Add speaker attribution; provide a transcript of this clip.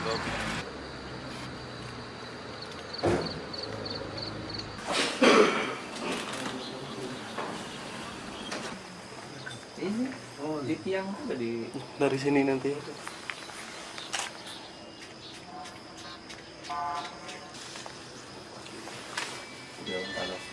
Speaker 1: Ini di tiang ada di
Speaker 2: dari sini nanti.
Speaker 1: jauh panas.